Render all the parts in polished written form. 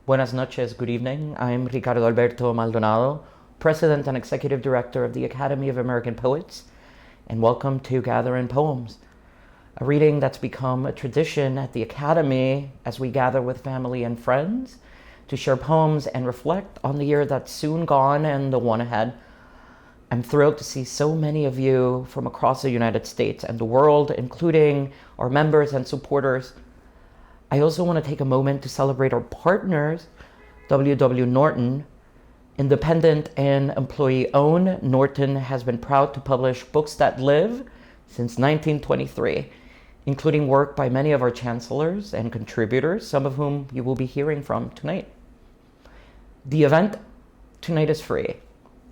Buenas noches, good evening. I'm Ricardo Alberto Maldonado, President and Executive Director of the Academy of American Poets, and welcome to Gather in Poems, a reading that's become a tradition at the Academy as we gather with family and friends to share poems and reflect on the year that's soon gone and the one ahead. I'm thrilled to see so many of you from across the United States and the world, including our members and supporters. I also want to take a moment to celebrate our partners, W.W. Norton. Independent and employee-owned, Norton has been proud to publish books that live since 1923, including work by many of our chancellors and contributors, some of whom you will be hearing from tonight. The event tonight is free,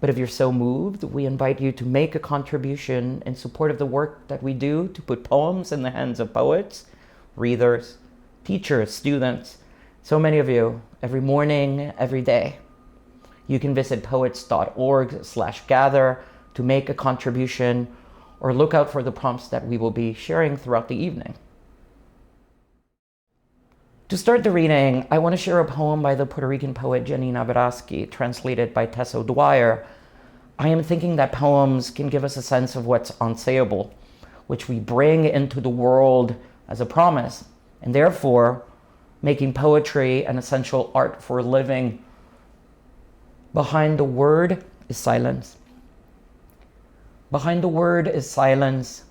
but if you're so moved, we invite you to make a contribution in support of the work that we do to put poems in the hands of poets, readers, teachers, students, so many of you, every morning, every day. You can visit Poets.org/gather to make a contribution or look out for the prompts that we will be sharing throughout the evening. To start the reading, I want to share a poem by the Puerto Rican poet Janina Verasky, translated by Tessa Dwyer. I am thinking that poems can give us a sense of what's unsayable, which we bring into the world as a promise, and therefore making poetry an essential art for living. Behind the word is silence. Behind the word is silence.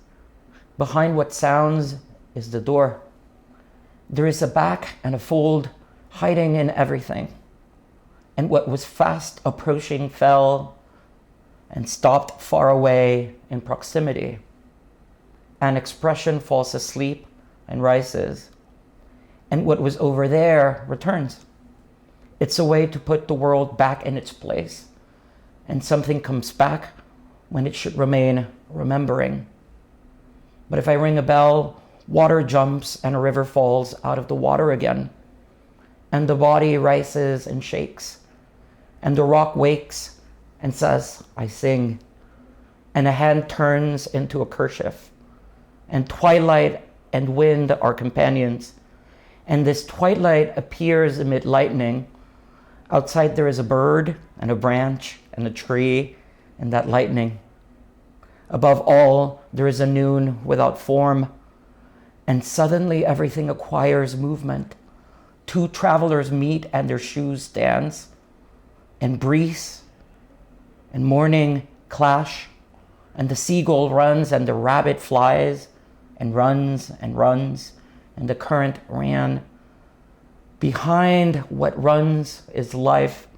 Behind what sounds is the door. There is a back and a fold hiding in everything. And what was fast approaching fell and stopped far away in proximity. An expression falls asleep and rises. And what was over there returns. It's a way to put the world back in its place. And something comes back when it should remain remembering. But if I ring a bell, water jumps and a river falls out of the water again. And the body rises and shakes. And the rock wakes and says, I sing. And a hand turns into a kerchief. And twilight and wind are companions. And this twilight appears amid lightning. Outside there is a bird and a branch and a tree and that lightning. Above all, there is a noon without form. And suddenly everything acquires movement. Two travelers meet and their shoes dance. And breeze and morning clash. And the seagull runs and the rabbit flies and runs and runs. And the current ran. Behind what runs is life.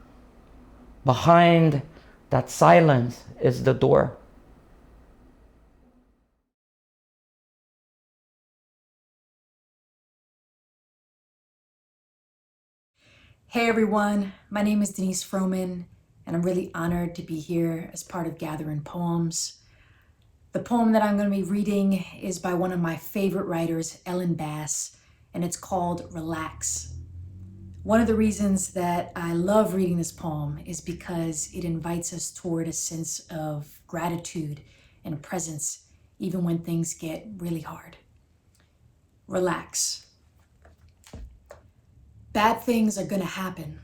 Behind that silence is the door. Hey everyone, my name is Denise Frohman, and I'm really honored to be here as part of Gather in Poems. The poem that I'm going to be reading is by one of my favorite writers, Ellen Bass, and it's called Relax. One of the reasons that I love reading this poem is because it invites us toward a sense of gratitude and presence, even when things get really hard. Relax. Bad things are going to happen.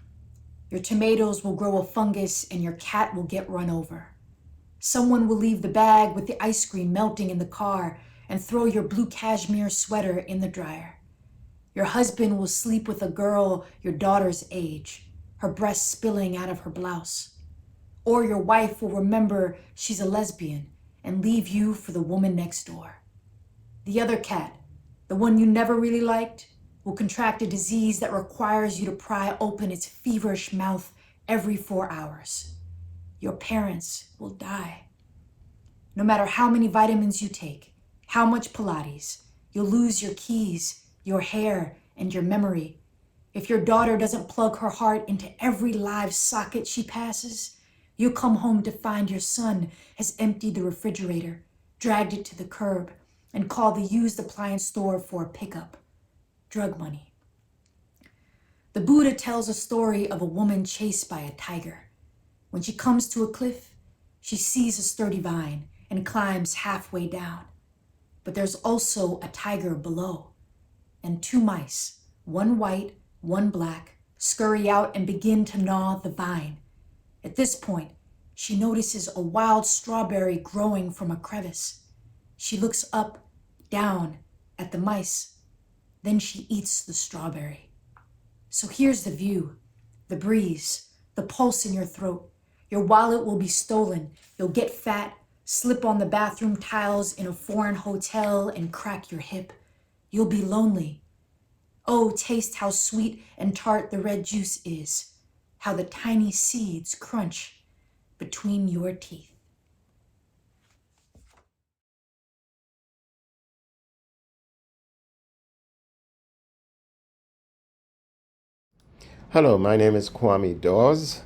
Your tomatoes will grow a fungus and your cat will get run over. Someone will leave the bag with the ice cream melting in the car and throw your blue cashmere sweater in the dryer. Your husband will sleep with a girl your daughter's age, her breast spilling out of her blouse. Or your wife will remember she's a lesbian and leave you for the woman next door. The other cat, the one you never really liked, will contract a disease that requires you to pry open its feverish mouth every 4 hours. Your parents will die. No matter how many vitamins you take, how much Pilates, you'll lose your keys, your hair, and your memory. If your daughter doesn't plug her heart into every live socket she passes, you'll come home to find your son has emptied the refrigerator, dragged it to the curb, and called the used appliance store for a pickup. Drug money. The Buddha tells a story of a woman chased by a tiger. When she comes to a cliff, she sees a sturdy vine and climbs halfway down. But there's also a tiger below, and two mice, one white, one black, scurry out and begin to gnaw the vine. At this point, she notices a wild strawberry growing from a crevice. She looks up, down, at the mice. Then she eats the strawberry. So here's the view, the breeze, the pulse in your throat. Your wallet will be stolen. You'll get fat, slip on the bathroom tiles in a foreign hotel and crack your hip. You'll be lonely. Oh, taste how sweet and tart the red juice is, how the tiny seeds crunch between your teeth. Hello, my name is Kwame Dawes.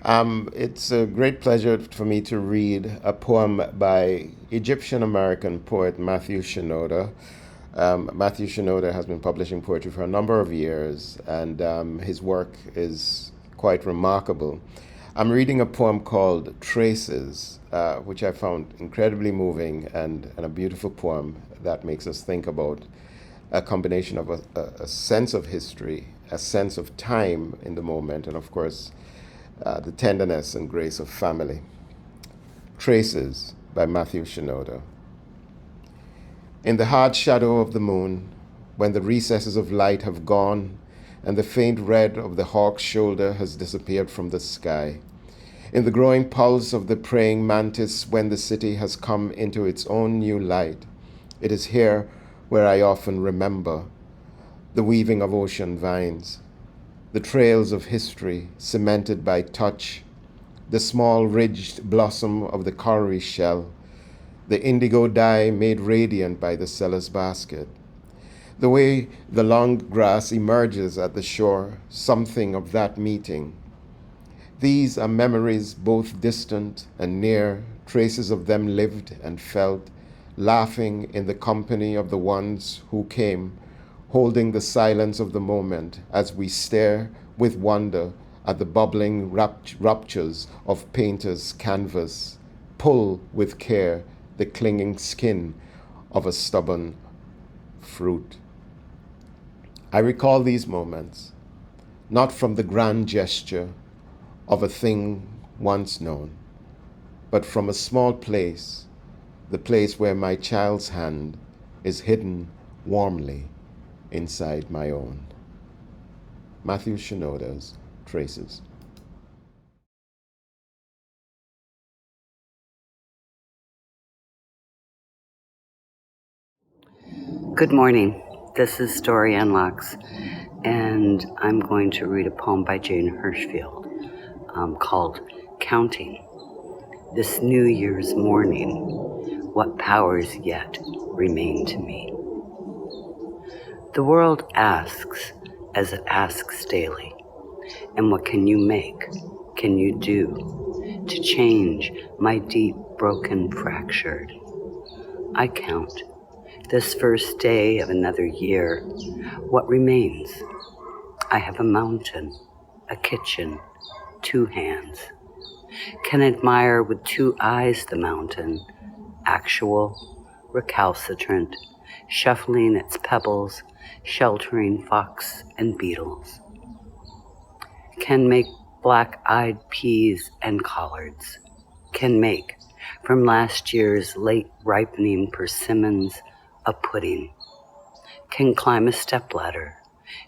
It's a great pleasure for me to read a poem by Egyptian-American poet Matthew Shinoda. Matthew Shinoda has been publishing poetry for a number of years, and his work is quite remarkable. I'm reading a poem called Traces, which I found incredibly moving and a beautiful poem that makes us think about a combination of a sense of history, a sense of time in the moment, and of course, the tenderness and grace of family. Traces by Matthew Shinoda. In the hard shadow of the moon, when the recesses of light have gone and the faint red of the hawk's shoulder has disappeared from the sky, in the growing pulse of the praying mantis when the city has come into its own new light, it is here where I often remember the weaving of ocean vines, the trails of history cemented by touch, the small ridged blossom of the cowrie shell, the indigo dye made radiant by the seller's basket, the way the long grass emerges at the shore, something of that meeting. These are memories both distant and near, traces of them lived and felt, laughing in the company of the ones who came, holding the silence of the moment as we stare with wonder at the bubbling ruptures of painter's canvas, pull with care the clinging skin of a stubborn fruit. I recall these moments, not from the grand gesture of a thing once known, but from a small place, the place where my child's hand is hidden warmly inside my own. Matthew Shinoda's Traces. Good morning. This is Dorianne Laux, and I'm going to read a poem by Jane Hirschfield called Counting. This New Year's morning, what powers yet remain to me? The world asks as it asks daily, and what can you make, can you do to change my deep, broken, fractured? I count this first day of another year, what remains? I have a mountain, a kitchen, 2 hands. Can admire with 2 eyes the mountain, actual, recalcitrant, shuffling its pebbles, sheltering fox and beetles. Can make black-eyed peas and collards. Can make, from last year's late ripening persimmons, a pudding. Can climb a stepladder,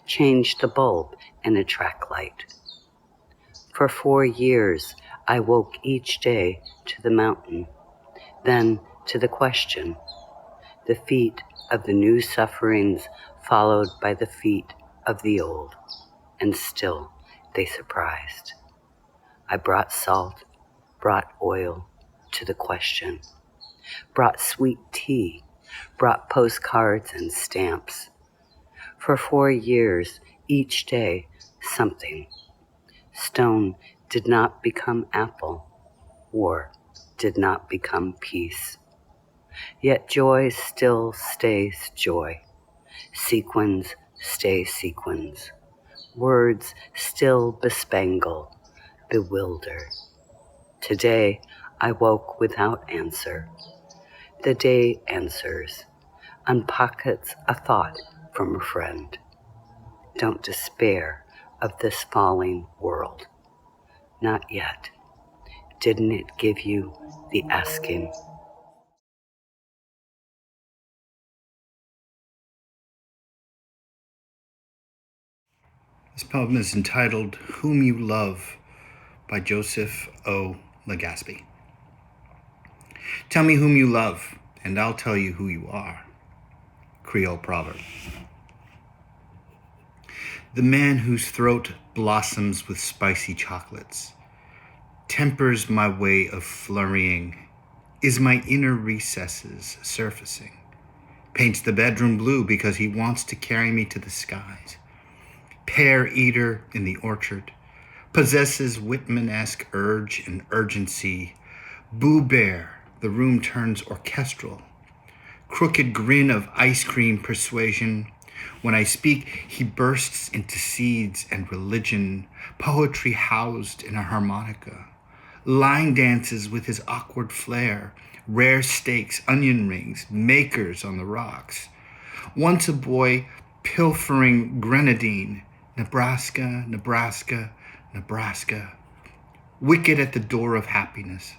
change the bulb in a track light. For 4 years, I woke each day to the mountain, then to the question, the feet of the new sufferings followed by the feet of the old, and still they surprised. I brought salt, brought oil to the question, brought sweet tea, brought postcards and stamps. For 4 years, each day, something. Stone did not become apple. War did not become peace. Yet joy still stays joy. Sequins stay sequins. Words still bespangle, bewilder. Today I woke without answer. The day answers, unpockets a thought from a friend. Don't despair of this falling world? Not yet. Didn't it give you the asking? This poem is entitled Whom You Love by Joseph O. Legaspi. Tell me whom you love, and I'll tell you who you are. Creole proverb. The man whose throat blossoms with spicy chocolates tempers my way of flurrying, is my inner recesses surfacing, paints the bedroom blue because he wants to carry me to the skies. Pear eater in the orchard, possesses Whitman-esque urge and urgency. Boo Bear, the room turns orchestral. Crooked grin of ice cream persuasion. When I speak, he bursts into seeds and religion, poetry housed in a harmonica. Line dances with his awkward flair, rare steaks, onion rings, makers on the rocks. Once a boy pilfering grenadine, Nebraska, Nebraska, Nebraska. Wicket at the door of happiness.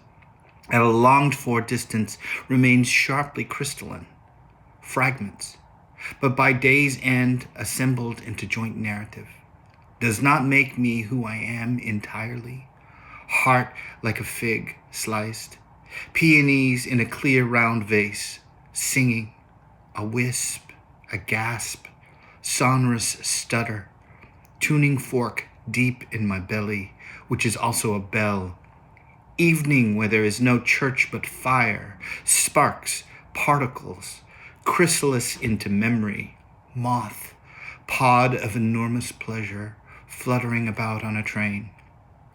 At a longed-for distance remains sharply crystalline. Fragments, but by day's end assembled into joint narrative. Does not make me who I am entirely. Heart like a fig sliced. Peonies in a clear round vase, singing. A wisp, a gasp, sonorous stutter. Tuning fork deep in my belly, which is also a bell. Evening where there is no church but fire, sparks, particles, chrysalis into memory, moth, pod of enormous pleasure, fluttering about on a train.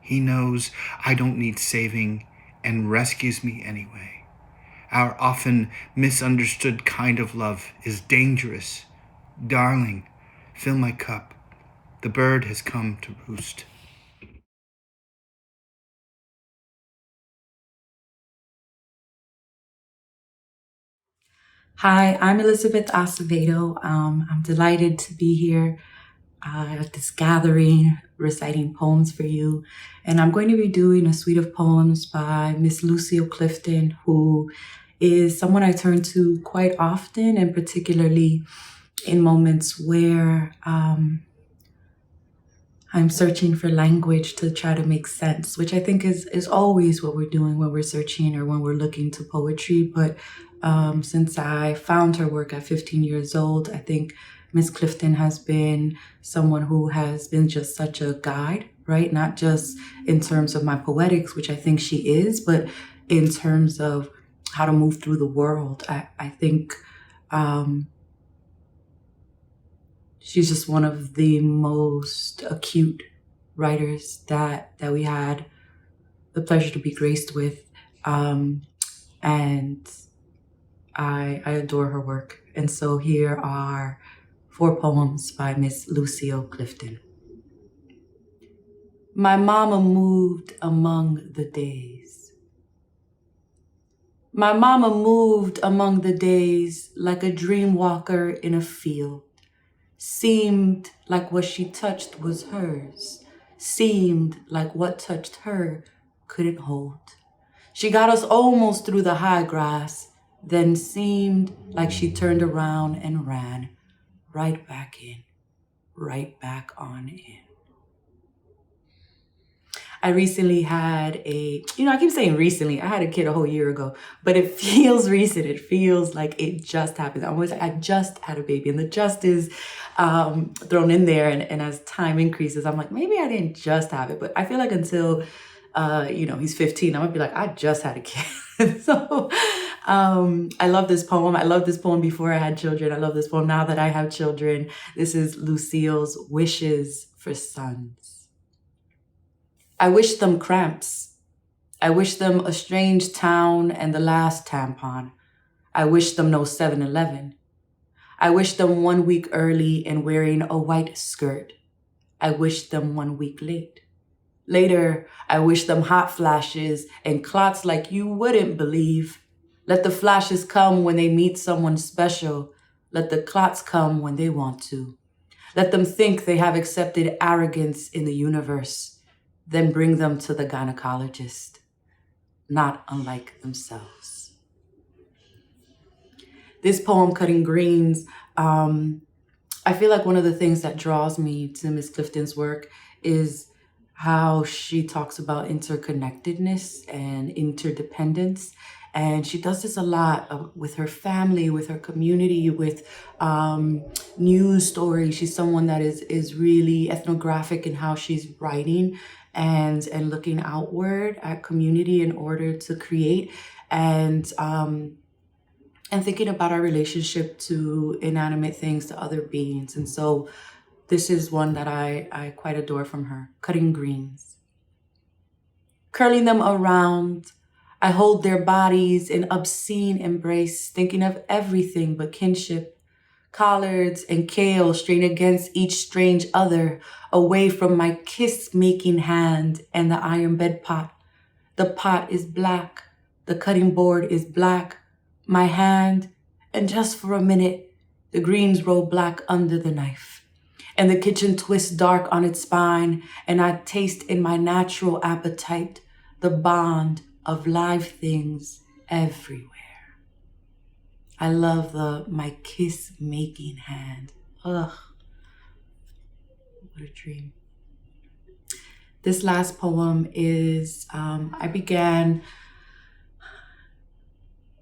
He knows I don't need saving and rescues me anyway. Our often misunderstood kind of love is dangerous. Darling, fill my cup. The bird has come to roost. Hi, I'm Elizabeth Acevedo. I'm delighted to be here at this gathering, reciting poems for you. And I'm going to be doing a suite of poems by Miss Lucille Clifton, who is someone I turn to quite often, and particularly in moments where I'm searching for language to try to make sense, which I think is always what we're doing when we're searching or when we're looking to poetry. But since I found her work at 15 years old, I think Miss Clifton has been someone who has been just such a guide, right? Not just in terms of my poetics, which I think she is, but in terms of how to move through the world. I think she's just one of the most acute writers that we had the pleasure to be graced with. And I adore her work. And so here are 4 poems by Miss Lucille Clifton. My mama moved among the days. My mama moved among the days like a dream walker in a field. Seemed like what she touched was hers. Seemed like what touched her couldn't hold. She got us almost through the high grass, then seemed like she turned around and ran right back in, right back on in. I recently had I keep saying recently, I had a kid a whole year ago, but it feels recent. It feels like it just happened. I just had a baby, and the just is thrown in there. And as time increases, I'm like, maybe I didn't just have it, but I feel like until, he's 15, I'm gonna be like, I just had a kid. So I love this poem. I love this poem before I had children. I love this poem now that I have children. This is Lucille's Wishes for Sons. I wish them cramps. I wish them a strange town and the last tampon. I wish them no 7-Eleven. I wish them 1 week early and wearing a white skirt. I wish them 1 week late. Later, I wish them hot flashes and clots like you wouldn't believe. Let the flashes come when they meet someone special. Let the clots come when they want to. Let them think they have accepted arrogance in the universe, then bring them to the gynecologist, not unlike themselves. This poem, Cutting Greens, I feel like one of the things that draws me to Miss Clifton's work is how she talks about interconnectedness and interdependence. And she does this a lot with her family, with her community, with news stories. She's someone that is really ethnographic in how she's writing and looking outward at community in order to create. And thinking about our relationship to inanimate things, to other beings. And so this is one that I quite adore from her, Cutting Greens. Curling them around, I hold their bodies in obscene embrace, thinking of everything but kinship. Collards and kale strain against each strange other, away from my kiss-making hand and the iron bed pot. The pot is black, the cutting board is black, my hand, and just for a minute, the greens roll black under the knife. And the kitchen twists dark on its spine, and I taste in my natural appetite the bond of live things everywhere. I love my kiss-making hand. Ugh, what a dream. This last poem is, I began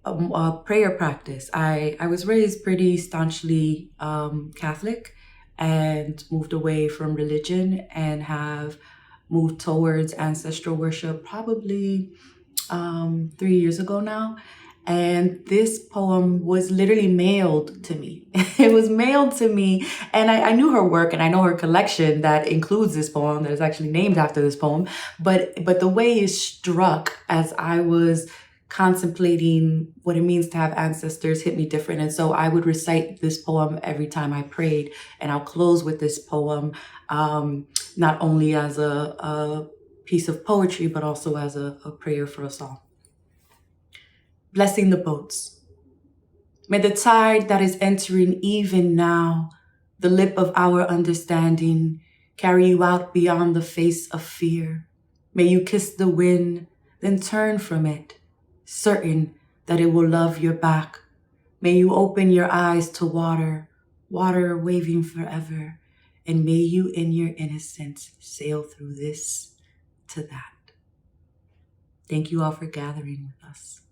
a prayer practice. I was raised pretty staunchly Catholic and moved away from religion and have moved towards ancestral worship probably 3 years ago now. And this poem was literally mailed to me. It was mailed to me, and I knew her work and I know her collection that includes this poem that is actually named after this poem. But the way it struck as I was contemplating what it means to have ancestors hit me different. And so I would recite this poem every time I prayed, and I'll close with this poem, not only as a piece of poetry, but also as a prayer for us all. Blessing the boats. May the tide that is entering even now, the lip of our understanding, carry you out beyond the face of fear. May you kiss the wind, then turn from it, certain that it will love your back. May you open your eyes to water, water waving forever, and may you in your innocence sail through this to that. Thank you all for gathering with us.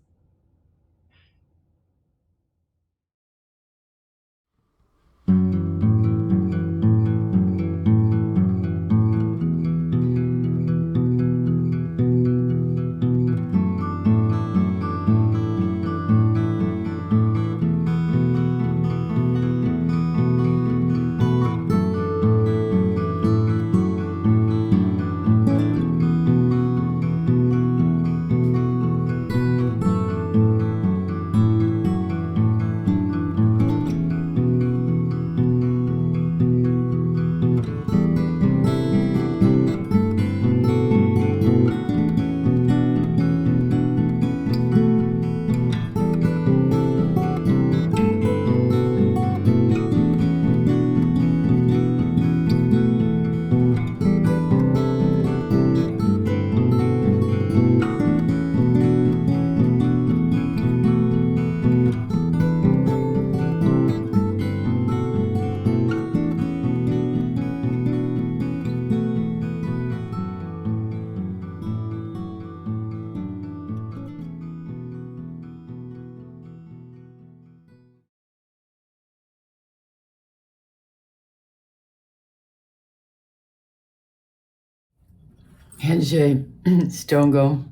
Henje Stongo,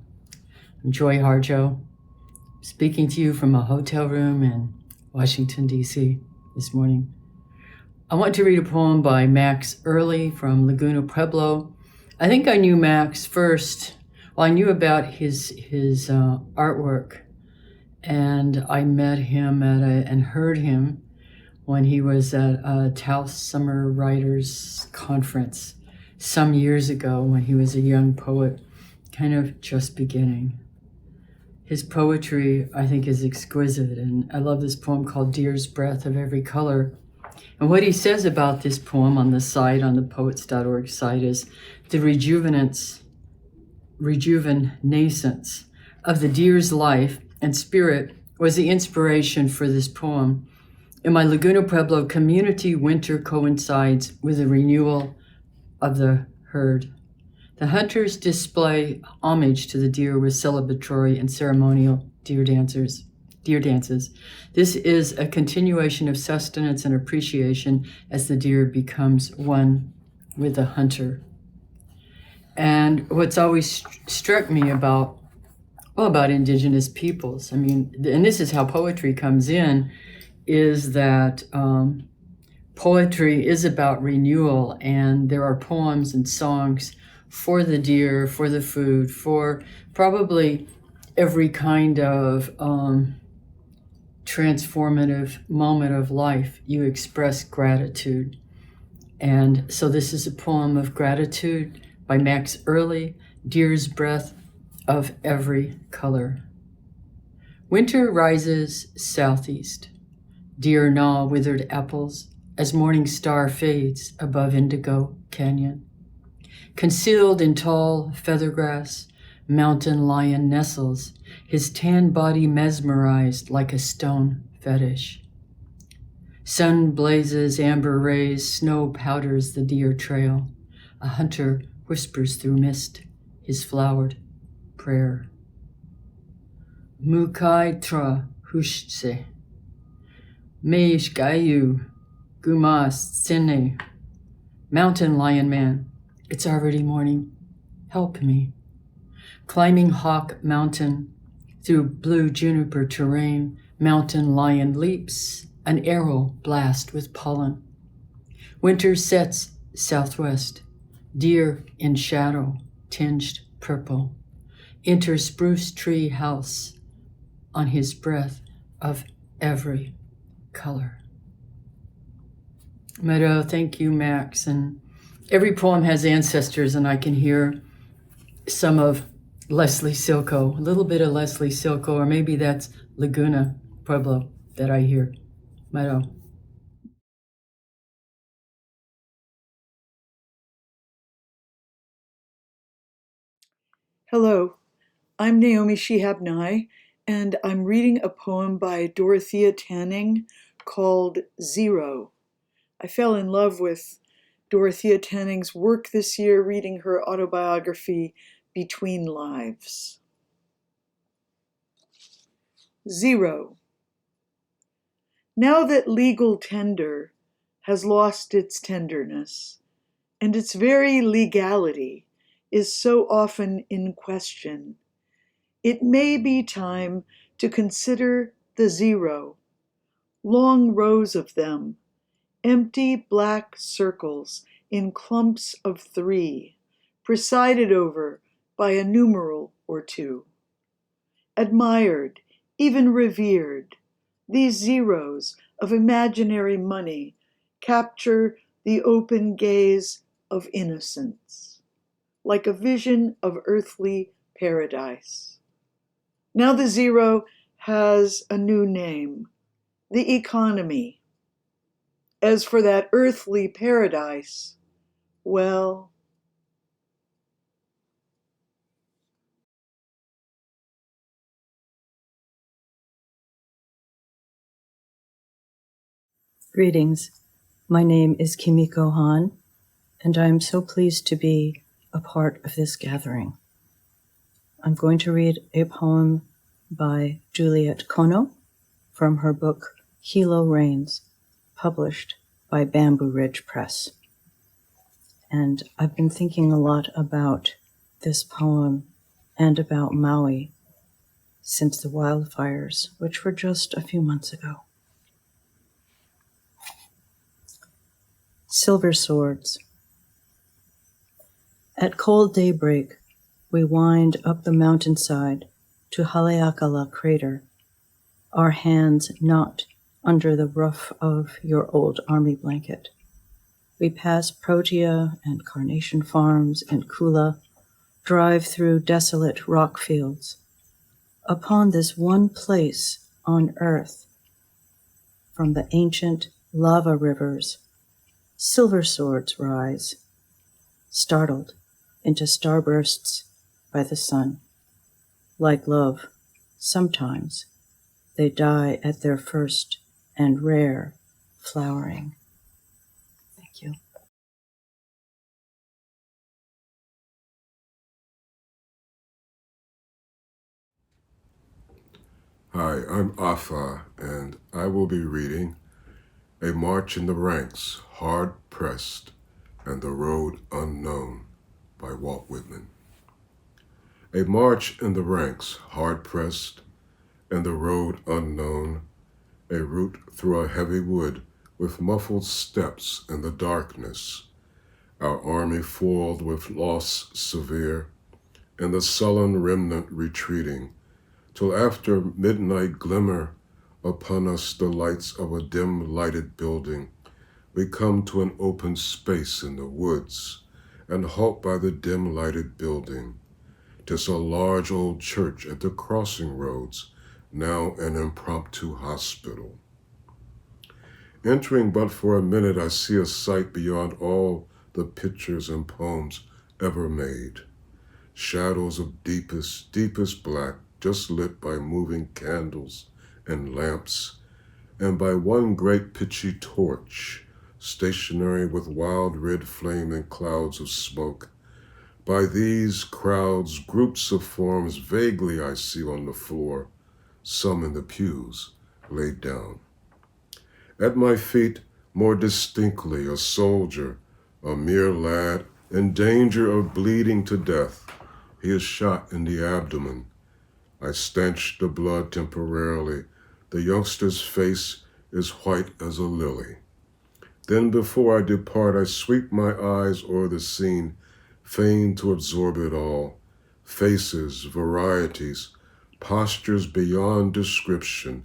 I'm Joy Harjo, speaking to you from a hotel room in Washington, D.C. this morning. I want to read a poem by Max Early from Laguna Pueblo. I think I knew Max first. Well, I knew about his artwork, and I met him and heard him when he was at a Taos Summer Writers Conference some years ago when he was a young poet, kind of just beginning. His poetry, I think, is exquisite, and I love this poem called Deer's Breath of Every Color. And what he says about this poem on the site, on the Poets.org site, is the rejuvenescence of the deer's life and spirit was the inspiration for this poem. In my Laguna Pueblo community, winter coincides with the renewal of the herd. The hunters display homage to the deer with celebratory and ceremonial deer dances. This is a continuation of sustenance and appreciation as the deer becomes one with the hunter. And what's always struck me about indigenous peoples, I mean, and this is how poetry comes in, is that poetry is about renewal, and there are poems and songs for the deer, for the food, for probably every kind of transformative moment of life. You express gratitude. And so this is a poem of gratitude by Max Early, Deer's Breath of Every Color. Winter rises southeast. Deer gnaw withered apples as morning star fades above Indigo Canyon. Concealed in tall feathergrass, mountain lion nestles, his tan body mesmerized like a stone fetish. Sun blazes amber rays, snow powders the deer trail. A hunter whispers through mist his flowered prayer. Mukai tra hushse. Meish gayu gumas sine. Mountain lion man, it's already morning. Help me. Climbing Hawk Mountain through blue juniper terrain, mountain lion leaps, an arrow blast with pollen. Winter sets southwest, deer in shadow, tinged purple. Enter spruce tree house on his breath of every color. Meadow, thank you, Max. And every poem has ancestors, and I can hear some of Leslie Silko, a little bit of Leslie Silko, or maybe that's Laguna Pueblo that I hear. Meadow. Hello, I'm Naomi Shihab, and I'm reading a poem by Dorothea Tanning called Zero. I fell in love with Dorothea Tanning's work this year, reading her autobiography, Between Lives. Zero. Now that legal tender has lost its tenderness, and its very legality is so often in question, it may be time to consider the zero, long rows of them, empty black circles in clumps of 3, presided over by a numeral or 2. Admired, even revered, these zeros of imaginary money capture the open gaze of innocence, like a vision of earthly paradise. Now the zero has a new name, the economy. As for that earthly paradise, well, Greetings. My name is Kimiko Hahn, and I am so pleased to be a part of this gathering. I'm going to read a poem by Juliet Kono from her book Hilo Rains, published by Bamboo Ridge Press. And I've been thinking a lot about this poem and about Maui since the wildfires, which were just a few months ago. Silver Swords. At cold daybreak, we wind up the mountainside to Haleakala Crater, our hands not under the roof of your old army blanket. We pass Protea and Carnation Farms and Kula, drive through desolate rock fields. Upon this one place on earth, from the ancient lava rivers, silver swords rise, startled into starbursts by the sun. Like love, sometimes they die at their first and rare flowering. Thank you. Hi, I'm Afaa, and I will be reading A March in the Ranks, Hard Pressed, and the Road Unknown by Walt Whitman. A march in the ranks, hard pressed, and the road unknown, a route through a heavy wood with muffled steps in the darkness, our army foiled with loss severe, and the sullen remnant retreating, till after midnight glimmer upon us the lights of a dim-lighted building, we come to an open space in the woods, and halt by the dim-lighted building. 'Tis a large old church at the crossing roads, now an impromptu hospital. Entering but for a minute, I see a sight beyond all the pictures and poems ever made. Shadows of deepest, deepest black, just lit by moving candles and lamps, and by one great pitchy torch, stationary with wild red flame and clouds of smoke. By these crowds, groups of forms vaguely I see on the floor, some in the pews, laid down. At my feet, more distinctly, a soldier, a mere lad, in danger of bleeding to death. He is shot in the abdomen. I stanch the blood temporarily. The youngster's face is white as a lily. Then before I depart, I sweep my eyes o'er the scene, fain to absorb it all. Faces, varieties, postures beyond description,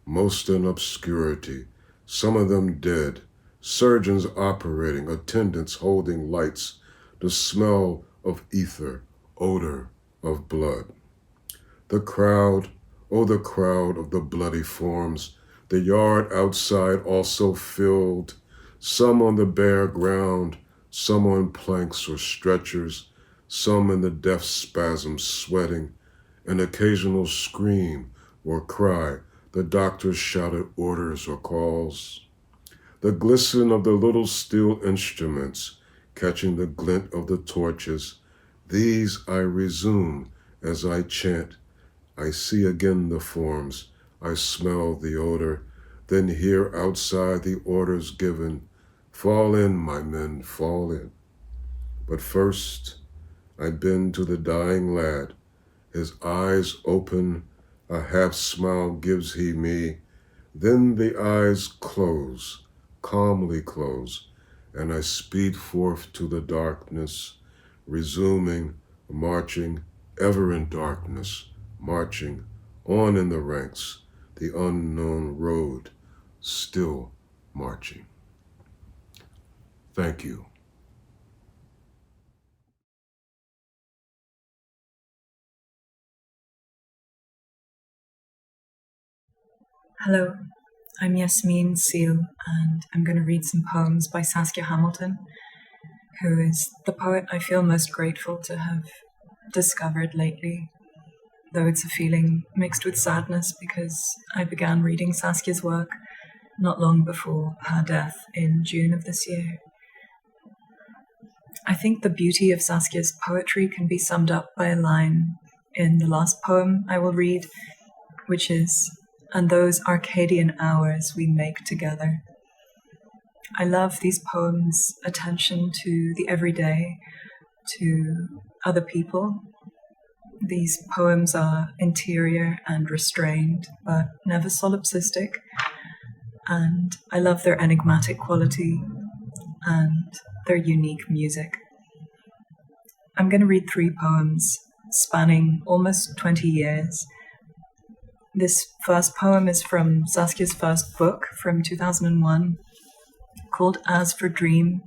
most in obscurity, some of them dead, surgeons operating, attendants holding lights, the smell of ether, odor of blood. The crowd, oh the crowd of the bloody forms, the yard outside also filled, some on the bare ground, some on planks or stretchers, some in the death spasm sweating, an occasional scream or cry, the doctor's shouted orders or calls. The glisten of the little steel instruments, catching the glint of the torches, these I resume as I chant. I see again the forms, I smell the odor, then hear outside the orders given. Fall in, my men, fall in. But first, I bend to the dying lad. His eyes open, a half smile gives he me. Then the eyes close, calmly close, and I speed forth to the darkness, resuming, marching, ever in darkness, marching, on in the ranks, the unknown road, still marching. Thank you. Hello, I'm Yasmine Seale, and I'm going to read some poems by Sasha Hamilton, who is the poet I feel most grateful to have discovered lately, though it's a feeling mixed with sadness because I began reading Saskia's work not long before her death in June of this year. I think the beauty of Saskia's poetry can be summed up by a line in the last poem I will read, which is, "And those Arcadian hours we make together." I love these poems' attention to the everyday, to other people. These poems are interior and restrained, but never solipsistic. And I love their enigmatic quality and their unique music. I'm going to read 3 poems spanning almost 20 years. This first poem is from Saskia's first book from 2001, called As for Dream.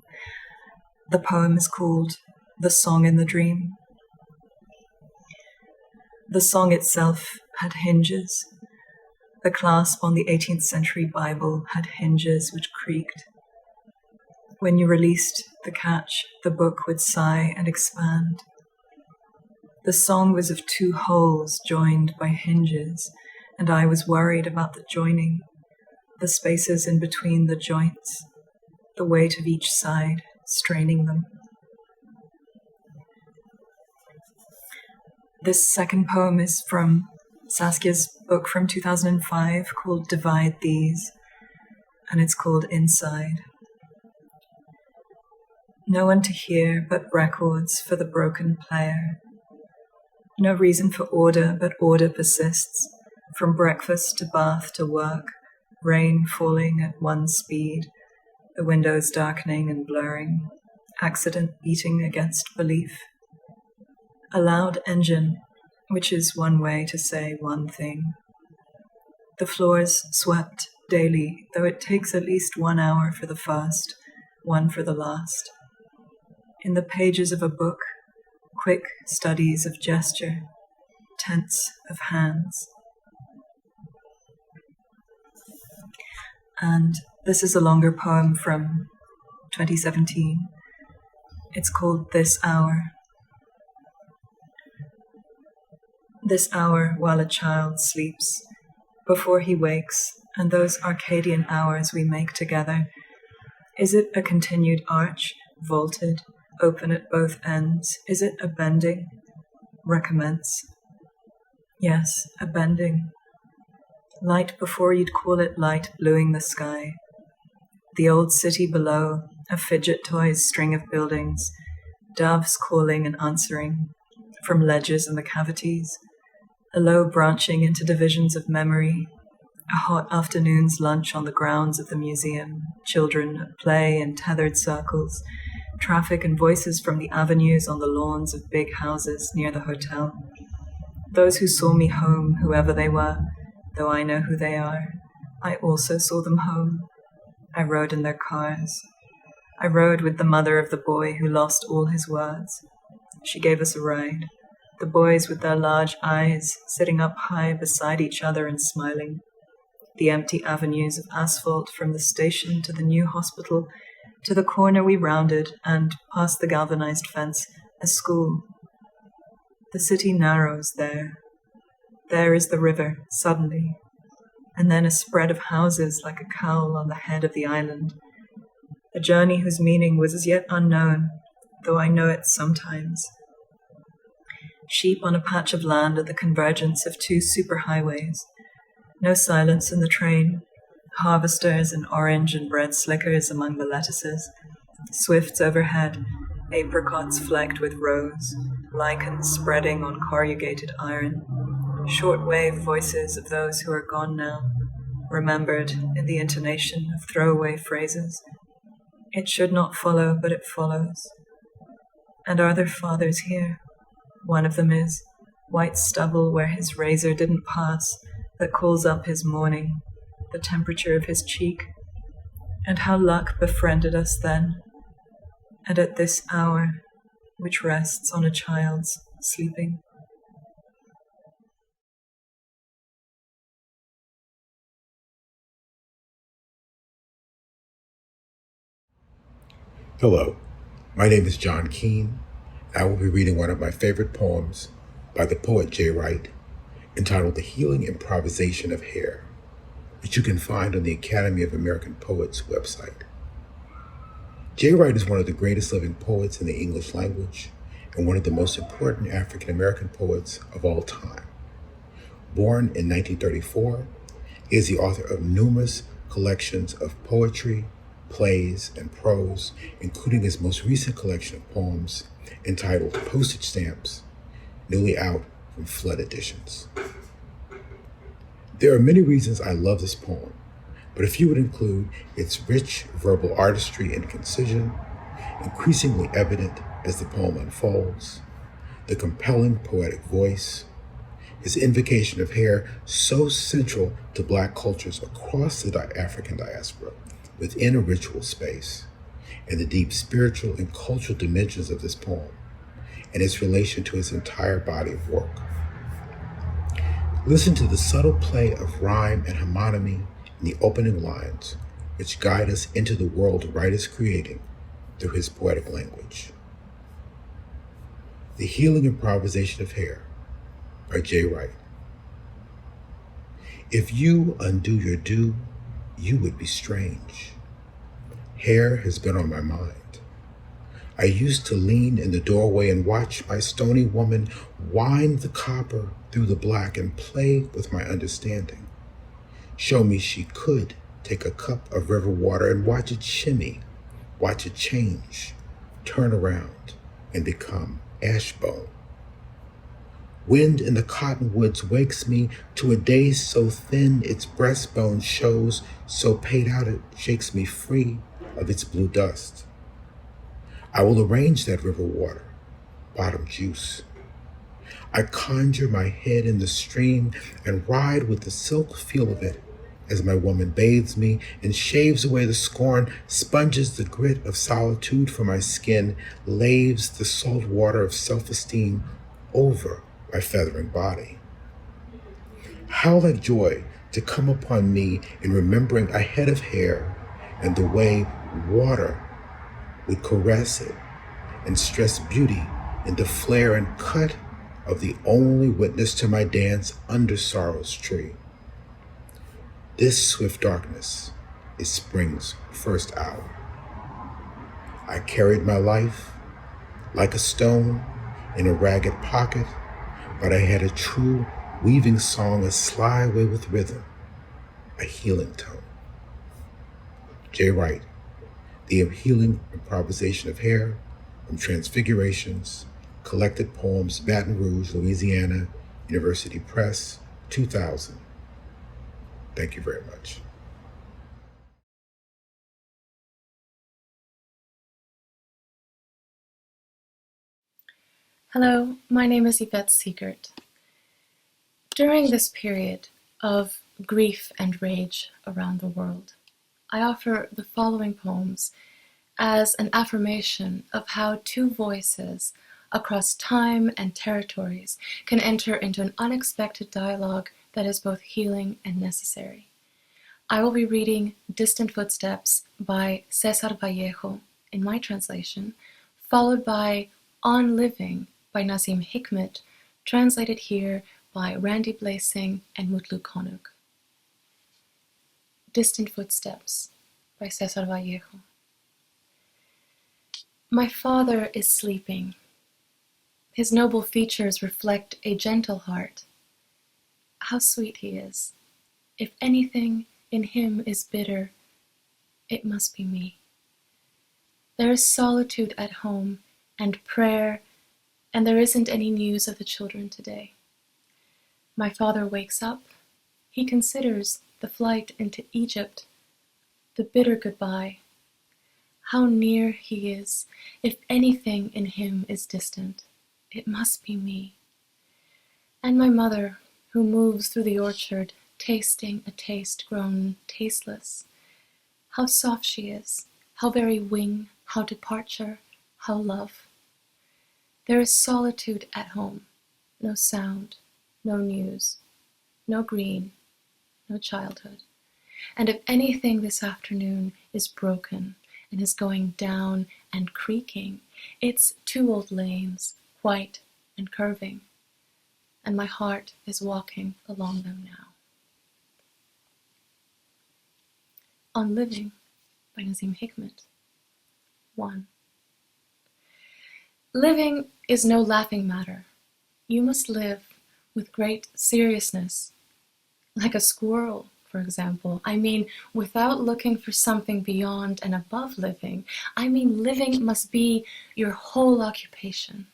The poem is called The Song in the Dream. The song itself had hinges, The clasp on the 18th century Bible had hinges which creaked. When you released the catch, the book would sigh and expand. The song was of two holes joined by hinges, and I was worried about the joining, the spaces in between the joints, the weight of each side, straining them. This second poem is from Saskia's book from 2005 called Divide These, and it's called Inside. No one to hear but records for the broken player. No reason for order, but order persists. From breakfast to bath to work, rain falling at one speed, the windows darkening and blurring, accident beating against belief. A loud engine, which is one way to say one thing. The floors swept daily, though it takes at least 1 hour for the first, one for the last. In the pages of a book, quick studies of gesture, tense of hands. And this is a longer poem from 2017. It's called This Hour. This hour while a child sleeps, before he wakes, and those Arcadian hours we make together. Is it a continued arch, vaulted, open at both ends? Is it a bending? Recommence. Yes, a bending. Light before you'd call it light, bluing the sky. The old city below, a fidget toy's string of buildings, doves calling and answering, from ledges in the cavities, a low branching into divisions of memory, a hot afternoon's lunch on the grounds of the museum, children at play in tethered circles, traffic and voices from the avenues on the lawns of big houses near the hotel. Those who saw me home, whoever they were, though I know who they are, I also saw them home. I rode in their cars. I rode with the mother of the boy who lost all his words. She gave us a ride. The boys with their large eyes sitting up high beside each other and smiling. The empty avenues of asphalt from the station to the new hospital, to the corner we rounded and, past the galvanized fence, a school. The city narrows there. There is the river, suddenly, and then a spread of houses like a cowl on the head of the island. A journey whose meaning was as yet unknown, though I know it sometimes. Sheep on a patch of land at the convergence of two superhighways. No silence in the train. Harvesters in orange and red slickers among the lettuces. Swifts overhead, apricots flecked with rose, lichens spreading on corrugated iron. Short-wave voices of those who are gone now, remembered in the intonation of throwaway phrases. It should not follow, but it follows. And are there fathers here? One of them is, white stubble where his razor didn't pass, that calls up his morning, the temperature of his cheek. And how luck befriended us then, and at this hour, which rests on a child's sleeping. Hello, my name is John Keene. I will be reading one of my favorite poems by the poet J. Wright, entitled The Healing Improvisation of Hair, which you can find on the Academy of American Poets website. J. Wright is one of the greatest living poets in the English language and one of the most important African American poets of all time. Born in 1934, he is the author of numerous collections of poetry, plays, and prose, including his most recent collection of poems entitled Postage Stamps, newly out from Flood Editions. There are many reasons I love this poem, but a few would include its rich verbal artistry and concision, increasingly evident as the poem unfolds, the compelling poetic voice, his invocation of hair so central to Black cultures across the African diaspora within a ritual space, and the deep spiritual and cultural dimensions of this poem and its relation to his entire body of work. Listen to the subtle play of rhyme and homonymy in the opening lines, which guide us into the world Wright is creating through his poetic language. The Healing Improvisation of Hair by J. Wright. If you undo your due, you would be strange. Hair has been on my mind. I used to lean in the doorway and watch my stony woman wind the copper through the black and play with my understanding. Show me she could take a cup of river water and watch it shimmy, watch it change, turn around, and become ash bone. Wind in the cottonwoods wakes me to a day so thin its breastbone shows, so paid out it shakes me free of its blue dust. I will arrange that river water, bottom juice. I conjure my head in the stream and ride with the silk feel of it as my woman bathes me and shaves away the scorn, sponges the grit of solitude from my skin, laves the salt water of self-esteem over my feathering body. How like joy to come upon me in remembering a head of hair and the way water would caress it and stress beauty in the flare and cut of the only witness to my dance under sorrow's tree. This swift darkness is spring's first hour. I carried my life like a stone in a ragged pocket, but I had a true weaving song, a sly way with rhythm, a healing tone. J. Wright, The Healing Improvisation of Hair, from Transfigurations, Collected Poems, Baton Rouge, Louisiana, University Press, 2000. Thank you very much. Hello, my name is Yvette Siegert. During this period of grief and rage around the world, I offer the following poems as an affirmation of how two voices across time and territories can enter into an unexpected dialogue that is both healing and necessary. I will be reading Distant Footsteps by Cesar Vallejo in my translation, followed by On Living by Nazim Hikmet, translated here by Randy Blasing and Mutlu Konuk. Distant Footsteps by Cesar Vallejo. My father is sleeping. His noble features reflect a gentle heart. How sweet he is. If anything in him is bitter, it must be me. There is solitude at home and prayer, and there isn't any news of the children today. My father wakes up. He considers the flight into Egypt, the bitter goodbye. How near he is. If anything in him is distant, it must be me. And my mother, who moves through the orchard, tasting a taste grown tasteless. How soft she is, how very wing, how departure, how love. There is solitude at home, no sound, no news, no green, no childhood. And if anything this afternoon is broken and is going down and creaking, it's two old lanes, white and curving, and my heart is walking along them now. On Living by Nazim Hikmet. 1. Living is no laughing matter. You must live with great seriousness, like a squirrel, for example. I mean, without looking for something beyond and above living. I mean, living must be your whole occupation.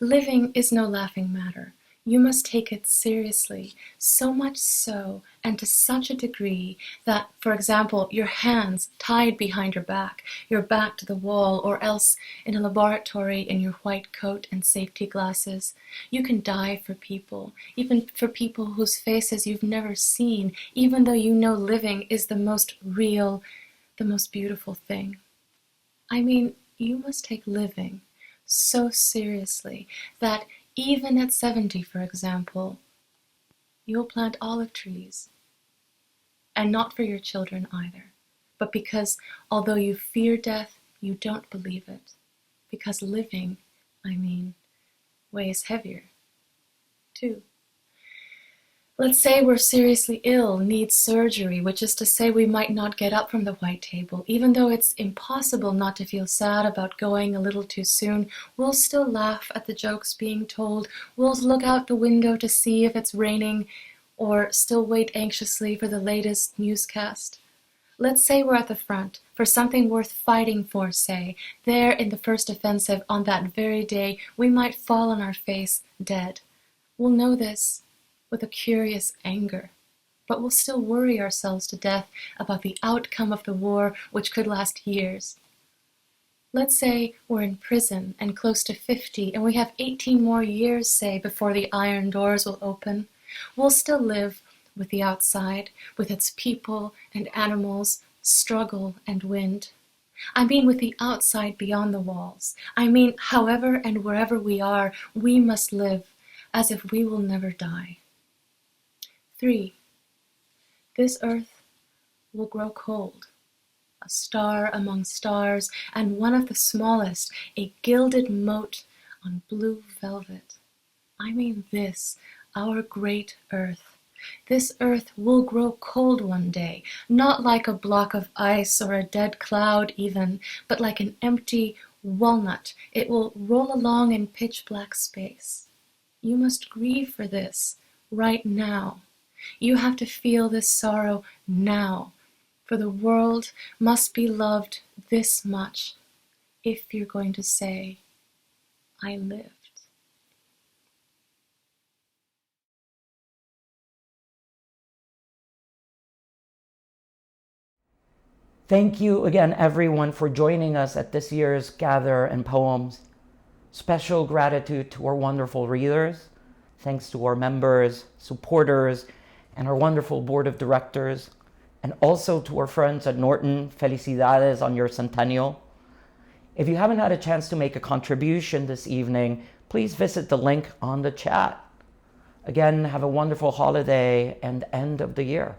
Living is no laughing matter. You must take it seriously, so much so and to such a degree that, for example, your hands tied behind your back to the wall, or else in a laboratory in your white coat and safety glasses. You can die for people, even for people whose faces you've never seen, even though you know living is the most real, the most beautiful thing. I mean, you must take living so seriously that even at 70, for example, You will plant olive trees. And not for your children either, but because although you fear death, you don't believe it. Because living, weighs heavier, too. Let's say we're seriously ill, need surgery, which is to say we might not get up from the white table. Even though it's impossible not to feel sad about going a little too soon, we'll still laugh at the jokes being told. We'll look out the window to see if it's raining, or still wait anxiously for the latest newscast. Let's say we're at the front, for something worth fighting for, say. There in the first offensive, on that very day, we might fall on our face, dead. We'll know this with a curious anger, but we'll still worry ourselves to death about the outcome of the war, which could last years. Let's say we're in prison and close to 50, and we have 18 more years, say, before the iron doors will open. We'll still live with the outside, with its people and animals, struggle and wind. With the outside beyond the walls. However and wherever we are, we must live as if we will never die. 3. This earth will grow cold, a star among stars, and one of the smallest, a gilded mote on blue velvet. This, our great earth. This earth will grow cold one day, not like a block of ice or a dead cloud even, but like an empty walnut. It will roll along in pitch-black space. You must grieve for this right now. You have to feel this sorrow now, for the world must be loved this much if you're going to say, I lived. Thank you again, everyone, for joining us at this year's Gather and Poems. Special gratitude to our wonderful readers. Thanks to our members, supporters, and our wonderful board of directors. And also to our friends at Norton. Felicidades on your centennial. If you haven't had a chance to make a contribution this evening, please visit the link on the chat. Again, have a wonderful holiday and end of the year.